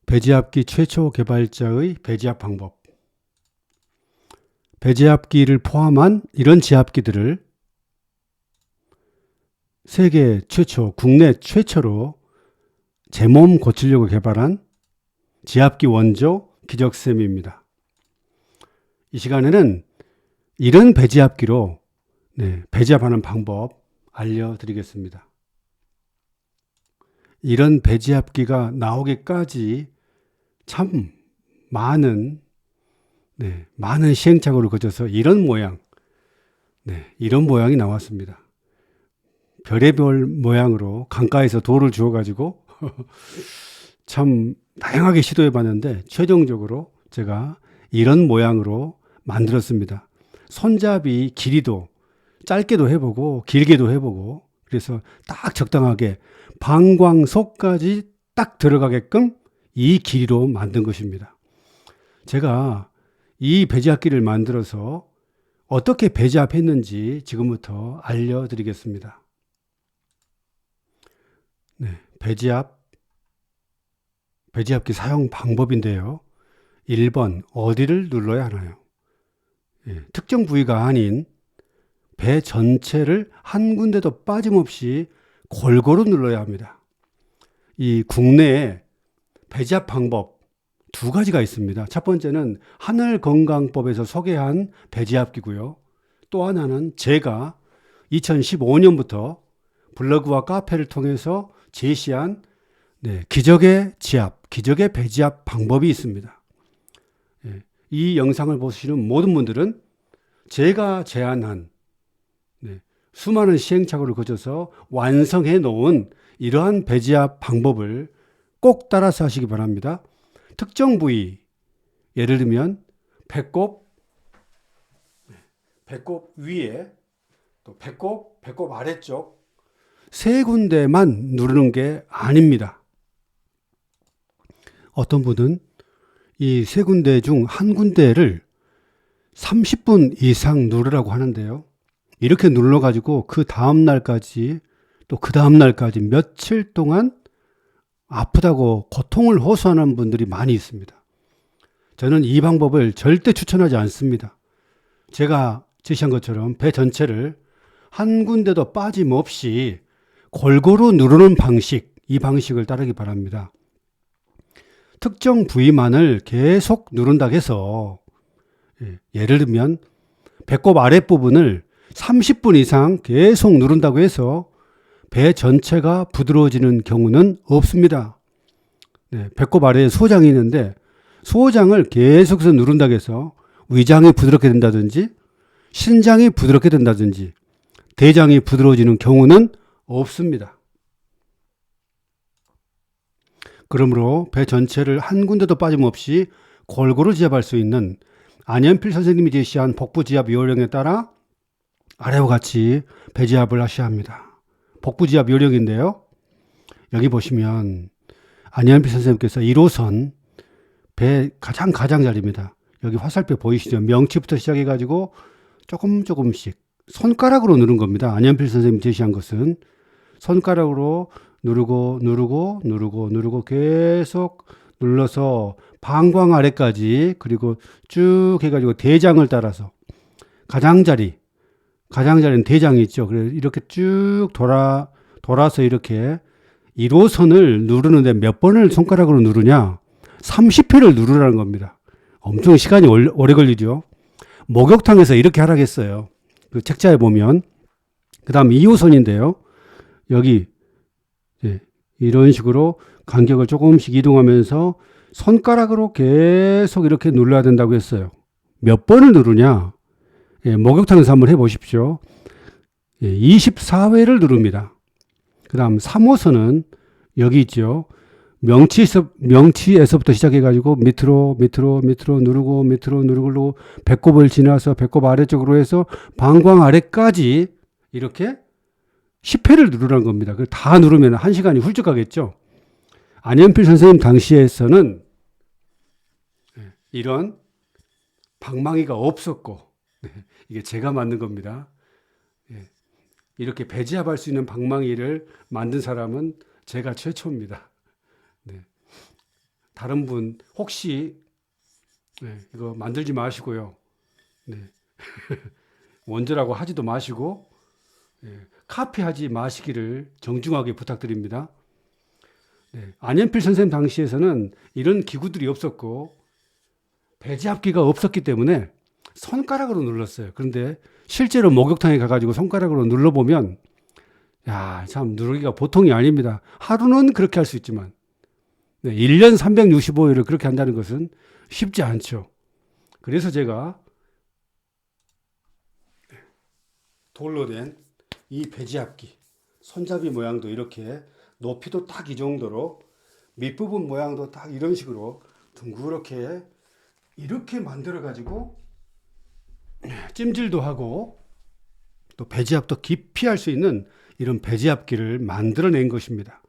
배지압기 최초 개발자의 배지압 방법. 배지압기를 포함한 이런 지압기들을 세계 최초, 국내 최초로 제 몸 고치려고 개발한 지압기 원조 기적쌤입니다. 이 시간에는 이런 배지압기로 배지압하는 방법 알려드리겠습니다. 이런 배지압기가 나오기까지 참 많은 시행착오를 거쳐서 이런 모양이 나왔습니다. 별의별 모양으로 강가에서 돌을 주워가지고 참 다양하게 시도해 봤는데 최종적으로 제가 이런 모양으로 만들었습니다. 손잡이 길이도 짧게도 해보고 길게도 해보고 그래서 딱 적당하게 방광속까지 딱 들어가게끔 이 길이로 만든 것입니다. 제가 이 배지압기를 만들어서 어떻게 배지압했는지 지금부터 알려드리겠습니다. 배지압기 사용 방법인데요. 1번, 어디를 눌러야 하나요? 특정 부위가 아닌 배 전체를 한 군데도 빠짐없이 골고루 눌러야 합니다. 이 국내에 배지압 방법 두 가지가 있습니다. 첫 번째는 하늘건강법에서 소개한 배지압기고요. 또 하나는 제가 2015년부터 블로그와 카페를 통해서 제시한 기적의 배지압 방법이 있습니다. 이 영상을 보시는 모든 분들은 제가 제안한 수많은 시행착오를 거쳐서 완성해 놓은 이러한 배지압 방법을 꼭 따라서 하시기 바랍니다. 특정 부위, 예를 들면 배꼽 위에 또 배꼽 아래쪽 세 군데만 누르는 게 아닙니다. 어떤 분은 이 세 군데 중 한 군데를 30분 이상 누르라고 하는데요. 이렇게 눌러가지고 그 다음날까지 또 그 다음날까지 며칠 동안 아프다고 고통을 호소하는 분들이 많이 있습니다. 저는 이 방법을 절대 추천하지 않습니다. 제가 제시한 것처럼 배 전체를 한 군데도 빠짐없이 골고루 누르는 방식, 이 방식을 따르기 바랍니다. 특정 부위만을 계속 누른다고 해서 예를 들면 배꼽 아랫부분을 30분 이상 계속 누른다고 해서 배 전체가 부드러워지는 경우는 없습니다. 배꼽 아래에 소장이 있는데 소장을 계속해서 누른다고 해서 위장이 부드럽게 된다든지 신장이 부드럽게 된다든지 대장이 부드러워지는 경우는 없습니다. 그러므로 배 전체를 한 군데도 빠짐없이 골고루 지압할 수 있는 안현필 선생님이 제시한 복부지압 요령에 따라 아래와 같이 배지압을 하셔야 합니다. 복부지압 요령인데요. 여기 보시면 안현필 선생님께서 1호선 배 가장자리입니다. 여기 화살표 보이시죠? 명치부터 시작해가지고 조금씩 손가락으로 누른 겁니다. 안현필 선생님이 제시한 것은 손가락으로 누르고 계속 눌러서 방광 아래까지 그리고 쭉 해가지고 대장을 따라서 가장자리는 대장이 있죠. 그래서 이렇게 쭉 돌아서 이렇게 1호선을 누르는데 몇 번을 손가락으로 누르냐? 30회를 누르라는 겁니다. 엄청 시간이 오래 걸리죠. 목욕탕에서 이렇게 하라겠어요. 그 책자에 보면. 그 다음 2호선인데요. 여기 이런 식으로 간격을 조금씩 이동하면서 손가락으로 계속 이렇게 눌러야 된다고 했어요. 몇 번을 누르냐? 목욕탕에서 한번 해보십시오. 24회를 누릅니다. 그 다음 3호선은 여기 있죠. 명치에서부터 시작해가지고 밑으로 누르고 배꼽을 지나서 배꼽 아래쪽으로 해서 방광 아래까지 이렇게 10회를 누르라는 겁니다. 다 누르면 1시간이 훌쩍 가겠죠. 안현필 선생님 당시에서는 이런 방망이가 없었고 이게 제가 만든 겁니다. 이렇게 배지압할 수 있는 방망이를 만든 사람은 제가 최초입니다. 다른 분 혹시 이거 만들지 마시고요. 네. 원조라고 하지도 마시고 카피하지 마시기를 정중하게 부탁드립니다. 안현필 선생님 당시에서는 이런 기구들이 없었고 배지압기가 없었기 때문에 손가락으로 눌렀어요. 그런데 실제로 목욕탕에 가가지고 손가락으로 눌러보면 야, 참 누르기가 보통이 아닙니다. 하루는 그렇게 할 수 있지만 1년 365일을 그렇게 한다는 것은 쉽지 않죠. 그래서 제가 돌로 된 이 배지압기 손잡이 모양도 이렇게 높이도 딱 이 정도로 밑부분 모양도 딱 이런 식으로 둥그렇게 이렇게 만들어 가지고 찜질도 하고 또 배지압도 깊이 할 수 있는 이런 배지압기를 만들어낸 것입니다.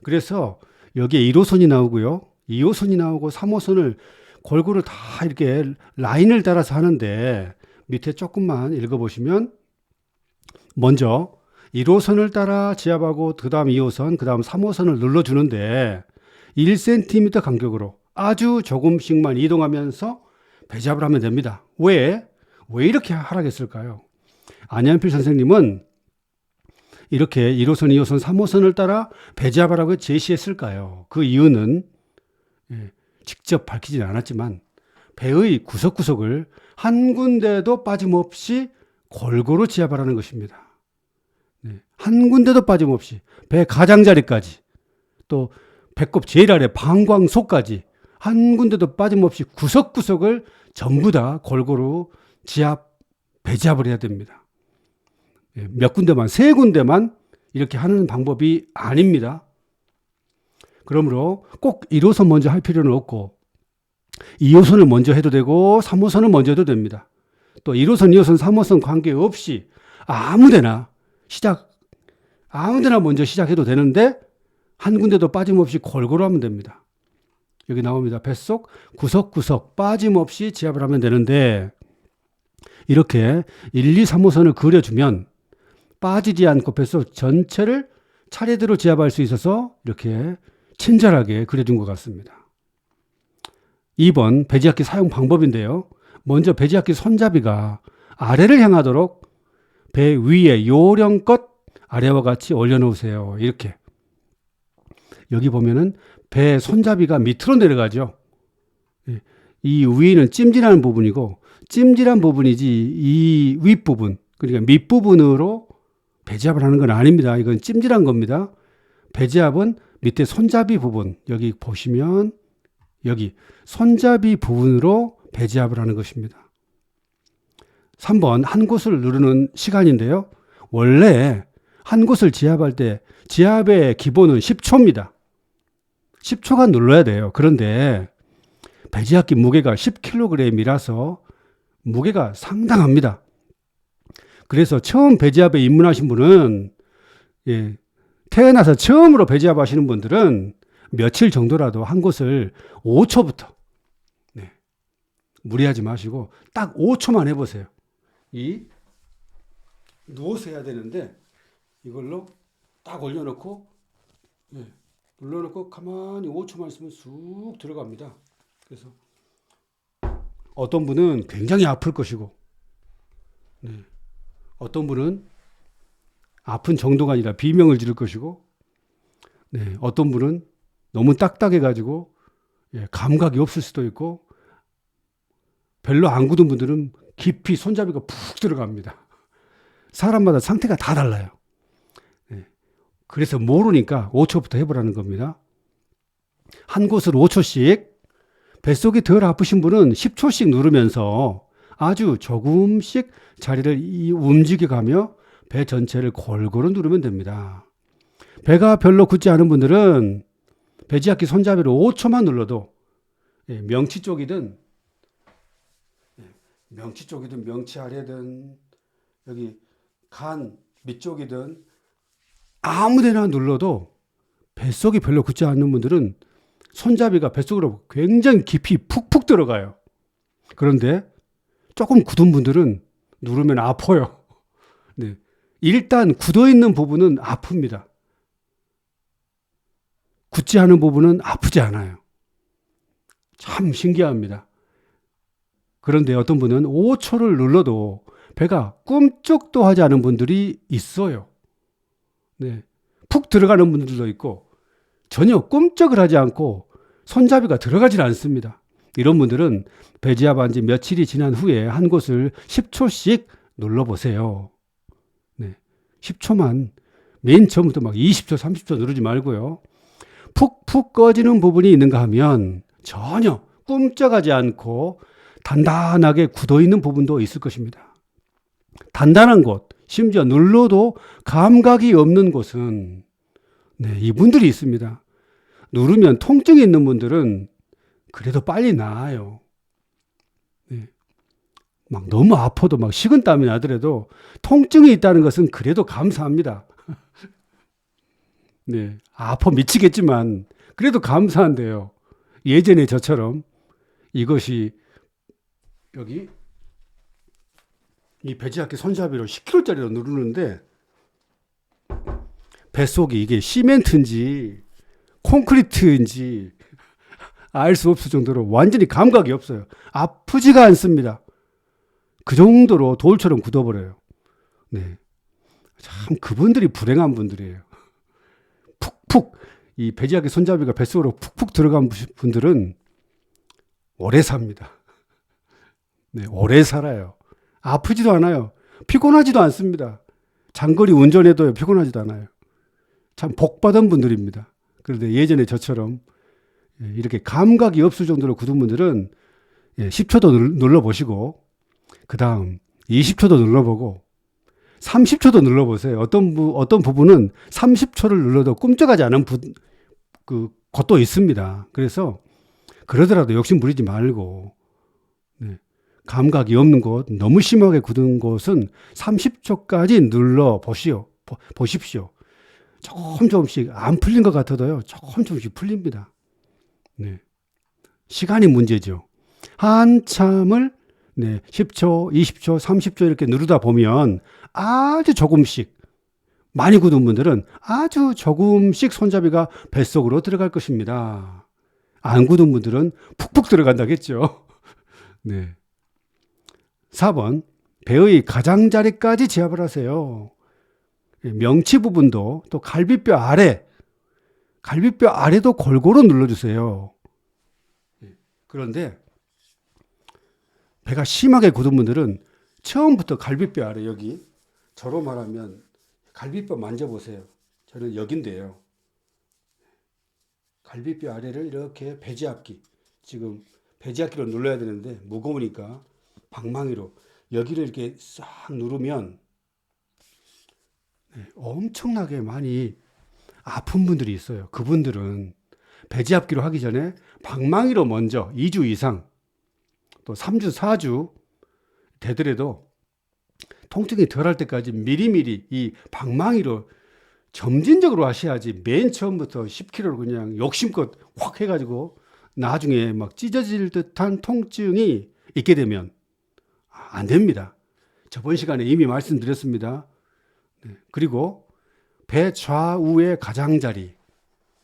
그래서 여기에 1호선이 나오고요. 2호선이 나오고 3호선을 골고루 다 이렇게 라인을 따라서 하는데 밑에 조금만 읽어보시면 먼저 1호선을 따라 지압하고 그 다음 2호선, 그 다음 3호선을 눌러주는데 1cm 간격으로 아주 조금씩만 이동하면서 배지압을 하면 됩니다. 왜 이렇게 하라겠을까요? 안현필 선생님은 이렇게 1호선, 2호선, 3호선을 따라 배지압하라고 제시했을까요? 그 이유는 직접 밝히지는 않았지만 배의 구석구석을 한 군데도 빠짐없이 골고루 지압하라는 것입니다. 한 군데도 빠짐없이 배 가장자리까지 또 배꼽 제일 아래 방광소까지 한 군데도 빠짐없이 구석구석을 전부 다 골고루 배지압을 해야 됩니다. 몇 군데만, 3군데만 이렇게 하는 방법이 아닙니다. 그러므로 꼭 1호선 먼저 할 필요는 없고 2호선을 먼저 해도 되고 3호선을 먼저 해도 됩니다. 또 1호선, 2호선, 3호선 관계없이 아무데나 먼저 시작해도 되는데 한 군데도 빠짐없이 골고루 하면 됩니다. 여기 나옵니다. 뱃속 구석구석 빠짐없이 지압을 하면 되는데 이렇게 1, 2, 3호선을 그려주면 빠지지 않고 뱃속 전체를 차례대로 지압할 수 있어서 이렇게 친절하게 그려준 것 같습니다. 2번 배지압기 사용 방법인데요. 먼저 배지압기 손잡이가 아래를 향하도록 배 위에 요령껏 아래와 같이 올려놓으세요. 이렇게. 여기 보면은 배 손잡이가 밑으로 내려가죠. 이 위는 찜질하는 부분이고 찜질한 부분이지 이 윗부분, 그러니까 밑부분으로 배지압을 하는 건 아닙니다. 이건 찜질한 겁니다. 배지압은 밑에 손잡이 부분, 여기 보시면 여기 손잡이 부분으로 배지압을 하는 것입니다. 3번 한 곳을 누르는 시간인데요. 원래 한 곳을 지압할 때 지압의 기본은 10초입니다. 10초간 눌러야 돼요. 그런데 배지압기 무게가 10kg이라서 무게가 상당합니다. 그래서 처음 배지압에 입문하신 분은 태어나서 처음으로 배지압 하시는 분들은 며칠 정도라도 한 곳을 5초부터 무리하지 마시고 딱 5초만 해보세요. 누워서 해야 되는데 이걸로 딱 올려놓고 눌러놓고 가만히 5초만 있으면 쑥 들어갑니다. 그래서 어떤 분은 굉장히 아플 것이고 어떤 분은 아픈 정도가 아니라 비명을 지를 것이고 어떤 분은 너무 딱딱해가지고 감각이 없을 수도 있고 별로 안 굳은 분들은 깊이 손잡이가 푹 들어갑니다. 사람마다 상태가 다 달라요. 그래서 모르니까 5초부터 해보라는 겁니다. 한 곳을 5초씩, 뱃속이 덜 아프신 분은 10초씩 누르면서 아주 조금씩 자리를 움직여가며 배 전체를 골고루 누르면 됩니다. 배가 별로 굳지 않은 분들은 배지압기 손잡이로 5초만 눌러도 명치 쪽이든 명치 아래든 여기 간 밑쪽이든 아무데나 눌러도 뱃속이 별로 굳지 않는 분들은 손잡이가 뱃속으로 굉장히 깊이 푹푹 들어가요. 그런데 조금 굳은 분들은 누르면 아파요. 일단 굳어있는 부분은 아픕니다. 굳지 않은 부분은 아프지 않아요. 참 신기합니다. 그런데 어떤 분은 5초를 눌러도 배가 꿈쩍도 하지 않은 분들이 있어요. 네. 푹 들어가는 분들도 있고 전혀 꿈쩍을 하지 않고 손잡이가 들어가질 않습니다. 이런 분들은 배지압한 지 며칠이 지난 후에 한 곳을 10초씩 눌러보세요. 네. 10초만 맨 처음부터 막 20초, 30초 누르지 말고요. 푹푹 꺼지는 부분이 있는가 하면 전혀 꿈쩍하지 않고 단단하게 굳어있는 부분도 있을 것입니다. 단단한 곳, 심지어 눌러도 감각이 없는 곳은 이분들이 있습니다. 누르면 통증이 있는 분들은 그래도 빨리 나아요. 네. 막 너무 아파도 막 식은땀이 나더라도 통증이 있다는 것은 그래도 감사합니다. 네. 아파 미치겠지만 그래도 감사한데요. 예전에 저처럼 이것이 여기 이 배지압기 손잡이로 10kg짜리로 누르는데 뱃속이 이게 시멘트인지 콘크리트인지 알 수 없을 정도로 완전히 감각이 없어요. 아프지가 않습니다. 그 정도로 돌처럼 굳어버려요. 네. 참 그분들이 불행한 분들이에요. 푹푹 이 배지압기 손잡이가 뱃속으로 푹푹 들어간 분들은 오래 삽니다. 네, 오래 살아요. 아프지도 않아요. 피곤하지도 않습니다. 장거리 운전해도 피곤하지도 않아요. 참 복받은 분들입니다. 그런데 예전에 저처럼 이렇게 감각이 없을 정도로 굳은 분들은 10초도 눌러보시고 그 다음 20초도 눌러보고 30초도 눌러보세요. 어떤 부분은 30초를 눌러도 꿈쩍하지 않은 것도 있습니다. 그래서 그러더라도 욕심 부리지 말고 감각이 없는 곳, 너무 심하게 굳은 곳은 30초까지 눌러보십시오. 조금씩 안 풀린 것 같아도요. 조금씩 풀립니다. 네. 시간이 문제죠. 한참을 10초, 20초, 30초 이렇게 누르다 보면 아주 조금씩 많이 굳은 분들은 아주 조금씩 손잡이가 뱃속으로 들어갈 것입니다. 안 굳은 분들은 푹푹 들어간다겠죠. 네. 4번, 배의 가장자리까지 지압을 하세요. 명치 부분도 또 갈비뼈 아래도 골고루 눌러주세요. 그런데 배가 심하게 굳은 분들은 처음부터 갈비뼈 아래 여기 저로 말하면 갈비뼈 만져보세요. 저는 여긴데요. 갈비뼈 아래를 이렇게 배지압기 지금 배지압기로 눌러야 되는데 무거우니까 방망이로 여기를 이렇게 싹 누르면 엄청나게 많이 아픈 분들이 있어요. 그분들은 배지압기로 하기 전에 방망이로 먼저 2주 이상 또 3주, 4주 되더라도 통증이 덜할 때까지 미리미리 이 방망이로 점진적으로 하셔야지 맨 처음부터 10kg를 그냥 욕심껏 확 해가지고 나중에 막 찢어질 듯한 통증이 있게 되면 안 됩니다. 저번 시간에 이미 말씀드렸습니다. 그리고 배 좌우의 가장자리.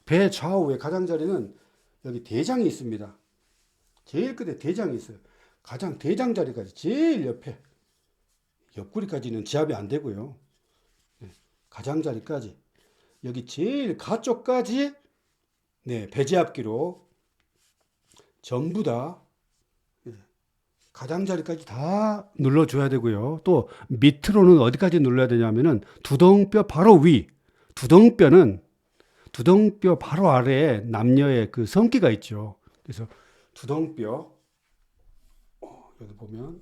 배 좌우의 가장자리는 여기 대장이 있습니다. 제일 끝에 대장이 있어요. 가장 대장자리까지 제일 옆에 옆구리까지는 지압이 안 되고요. 가장자리까지 여기 제일 가쪽까지 배지압기로 전부 다 가장자리까지 다 눌러줘야 되고요. 또 밑으로는 어디까지 눌러야 되냐면은 두덩뼈 바로 위. 두덩뼈 바로 아래에 남녀의 그 성기가 있죠. 그래서 두덩뼈 여기 보면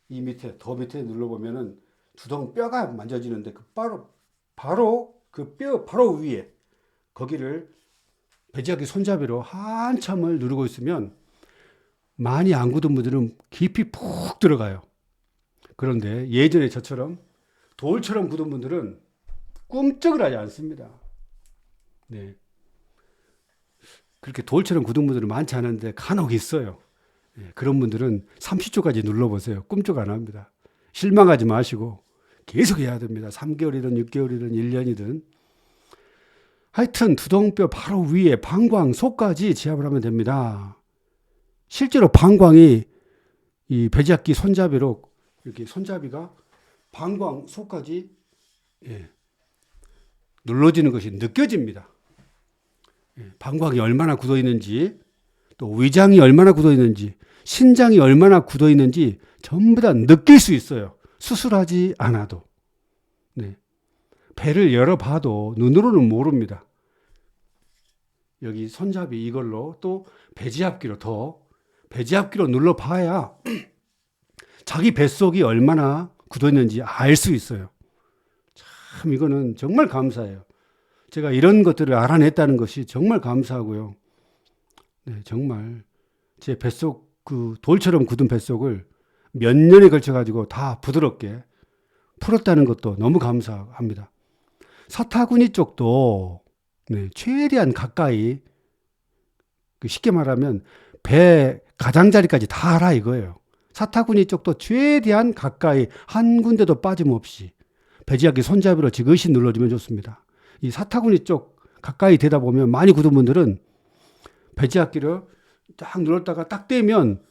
이 밑에 더 밑에 눌러보면은 두덩뼈가 만져지는데 그 바로 그 뼈 바로 위에 거기를 배지압기 손잡이로 한참을 누르고 있으면 많이 안 굳은 분들은 깊이 푹 들어가요. 그런데 예전에 저처럼 돌처럼 굳은 분들은 꿈쩍을 하지 않습니다. 네. 그렇게 돌처럼 굳은 분들은 많지 않은데 간혹 있어요. 네. 그런 분들은 30초까지 눌러보세요. 꿈쩍 안 합니다. 실망하지 마시고 계속 해야 됩니다. 3개월이든 6개월이든 1년이든 하여튼 두동뼈 바로 위에 방광 속까지 지압을 하면 됩니다. 실제로 방광이 이 배지압기 손잡이로 이렇게 손잡이가 방광 속까지 눌러지는 것이 느껴집니다. 방광이 얼마나 굳어 있는지, 또 위장이 얼마나 굳어 있는지, 신장이 얼마나 굳어 있는지 전부 다 느낄 수 있어요. 수술하지 않아도. 네. 배를 열어봐도 눈으로는 모릅니다. 여기 손잡이 이걸로 또 배지압기로 눌러봐야 자기 뱃속이 얼마나 굳어 있는지 알 수 있어요. 참 이거는 정말 감사해요. 제가 이런 것들을 알아냈다는 것이 정말 감사하고요. 네, 정말 제 뱃속 그 돌처럼 굳은 뱃속을 몇 년에 걸쳐 가지고 다 부드럽게 풀었다는 것도 너무 감사합니다. 사타구니 쪽도 최대한 가까이, 쉽게 말하면 배 가장자리까지 다 알아 이거예요. 사타구니 쪽도 최대한 가까이 한 군데도 빠짐없이 배지압기 손잡이로 지그시 눌러주면 좋습니다. 이 사타구니 쪽 가까이 되다 보면 많이 굳은 분들은 배지압기를 딱 눌렀다가 딱 떼면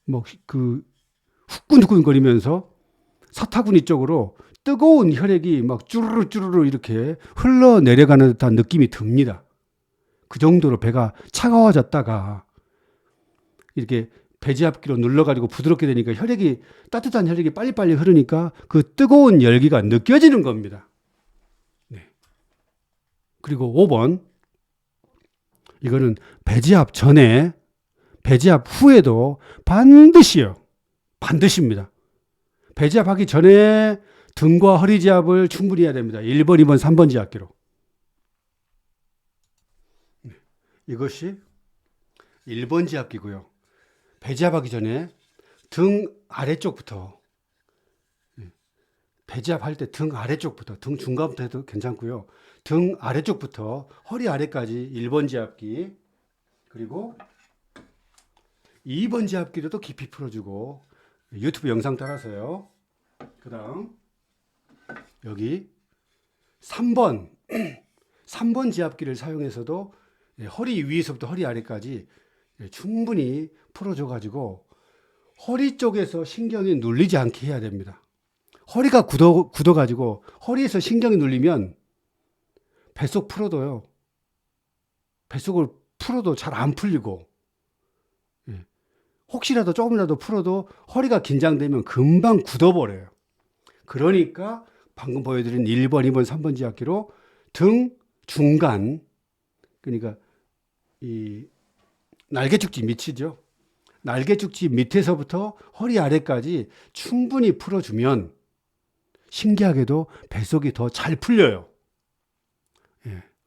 후끈후끈 거리면서 사타구니 쪽으로 뜨거운 혈액이 막 쭈르르 이렇게 흘러내려가는 듯한 느낌이 듭니다. 그 정도로 배가 차가워졌다가 이렇게 배지압기로 눌러가지고 부드럽게 되니까 따뜻한 혈액이 빨리빨리 흐르니까 그 뜨거운 열기가 느껴지는 겁니다. 네. 그리고 5번. 이거는 배지압 전에, 배지압 후에도 반드시입니다. 배지압하기 전에 등과 허리 지압을 충분히 해야 됩니다. 1번, 2번, 3번 지압기로. 이것이 1번 지압기고요. 배지압하기 전에 등 아래쪽부터, 배지압할 때 등 아래쪽부터, 등 중간부터 해도 괜찮고요. 등 아래쪽부터 허리 아래까지 1번 지압기, 그리고 2번 지압기도 또 깊이 풀어주고, 유튜브 영상 따라서요. 그 다음 여기 3번 지압기를 사용해서도 허리 위에서부터 허리 아래까지 충분히 풀어줘가지고 허리 쪽에서 신경이 눌리지 않게 해야 됩니다. 허리가 굳어가지고 허리에서 신경이 눌리면 뱃속 풀어도요. 뱃속을 풀어도 잘 안 풀리고, 혹시라도 조금이라도 풀어도 허리가 긴장되면 금방 굳어버려요. 그러니까 방금 보여드린 1번, 2번, 3번 지압기로 등 중간, 그러니까 이 날개축지 밑이죠. 날개축지 밑에서부터 허리 아래까지 충분히 풀어주면 신기하게도 뱃속이 더 잘 풀려요.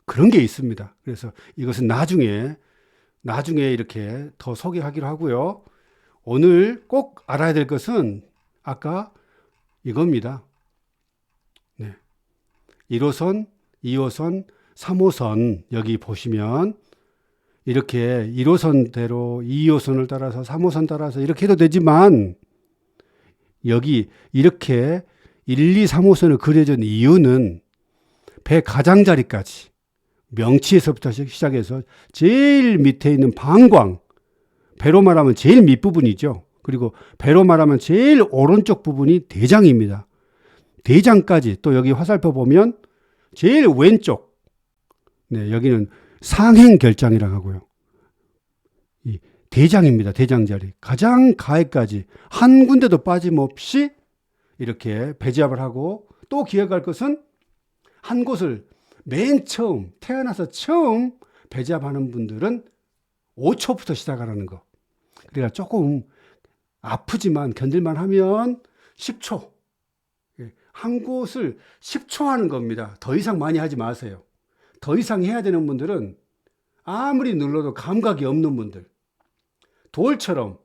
그런 게 있습니다. 그래서 이것은 나중에 이렇게 더 소개하기로 하고요. 오늘 꼭 알아야 될 것은 아까 이겁니다. 1호선, 2호선, 3호선 여기 보시면 이렇게 1호선대로 2호선을 따라서 3호선 따라서 이렇게 해도 되지만 여기 이렇게 1, 2, 3호선을 그려준 이유는 배 가장자리까지 명치에서부터 시작해서 제일 밑에 있는 방광, 배로 말하면 제일 밑부분이죠. 그리고 배로 말하면 제일 오른쪽 부분이 대장입니다. 대장까지 또 여기 화살표 보면 제일 왼쪽, 여기는 상행결장이라고 하고요. 이 대장입니다. 대장자리. 가장 가해까지 한 군데도 빠짐없이 이렇게 배지압을 하고, 또 기억할 것은 한 곳을 맨 처음, 태어나서 처음 배지압하는 분들은 5초부터 시작하라는 거. 그러니까 조금 아프지만 견딜만 하면 10초. 한 곳을 10초 하는 겁니다. 더 이상 많이 하지 마세요. 더 이상 해야 되는 분들은 아무리 눌러도 감각이 없는 분들, 돌처럼,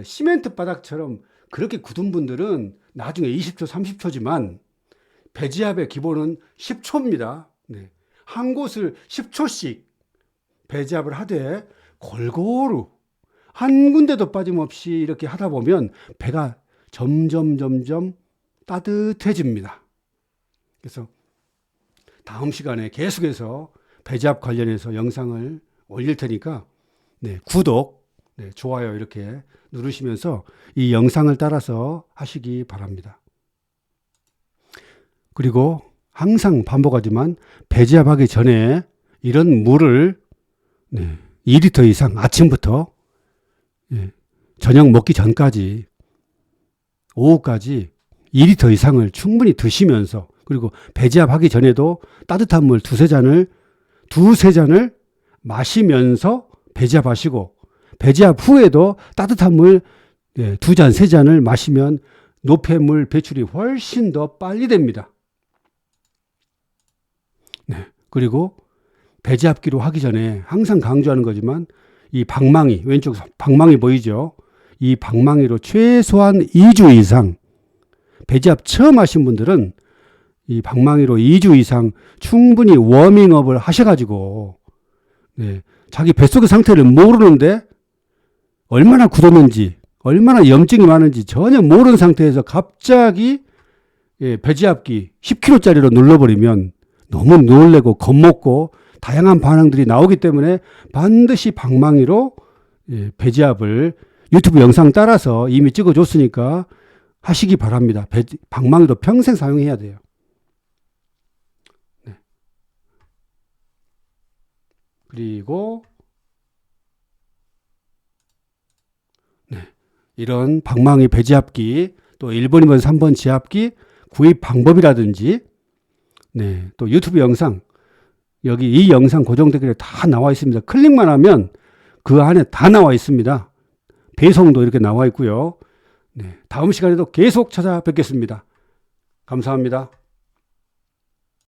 시멘트 바닥처럼 그렇게 굳은 분들은 나중에 20초, 30초지만 배지압의 기본은 10초입니다. 한 곳을 10초씩 배지압을 하되 골고루 한 군데도 빠짐없이 이렇게 하다 보면 배가 점점 따뜻해집니다. 그래서 다음 시간에 계속해서 배제압 관련해서 영상을 올릴 테니까 네, 구독, 네, 좋아요 이렇게 누르시면서 이 영상을 따라서 하시기 바랍니다. 그리고 항상 반복하지만 배제압하기 전에 이런 물을 2리터 이상 아침부터 저녁 먹기 전까지 오후까지 2리터 이상을 충분히 드시면서, 그리고 배제압하기 전에도 따뜻한 물 두세 잔을 마시면서 배제압하시고, 배제압 후에도 따뜻한 물 2잔, 3잔을 마시면 노폐물 배출이 훨씬 더 빨리 됩니다. 네. 그리고 배제압기로 하기 전에 항상 강조하는 거지만 이 방망이, 왼쪽 방망이 보이죠? 이 방망이로 최소한 2주 이상, 배제압 처음 하신 분들은 이 방망이로 2주 이상 충분히 워밍업을 하셔가지고 자기 뱃속의 상태를 모르는데 얼마나 굳었는지, 얼마나 염증이 많은지 전혀 모르는 상태에서 갑자기 배제압기 10kg짜리로 눌러버리면 너무 놀래고 겁먹고 다양한 반응들이 나오기 때문에 반드시 방망이로 배제압을 유튜브 영상 따라서 이미 찍어줬으니까 하시기 바랍니다. 방망이도 평생 사용해야 돼요. 네. 그리고 이런 방망이 배제압기, 또 1번, 2번, 3번 제압기 구입 방법이라든지 또 유튜브 영상, 여기 이 영상 고정 댓글에 다 나와 있습니다. 클릭만 하면 그 안에 다 나와 있습니다. 배송도 이렇게 나와 있고요. 다음 시간에도 계속 찾아뵙겠습니다. 감사합니다.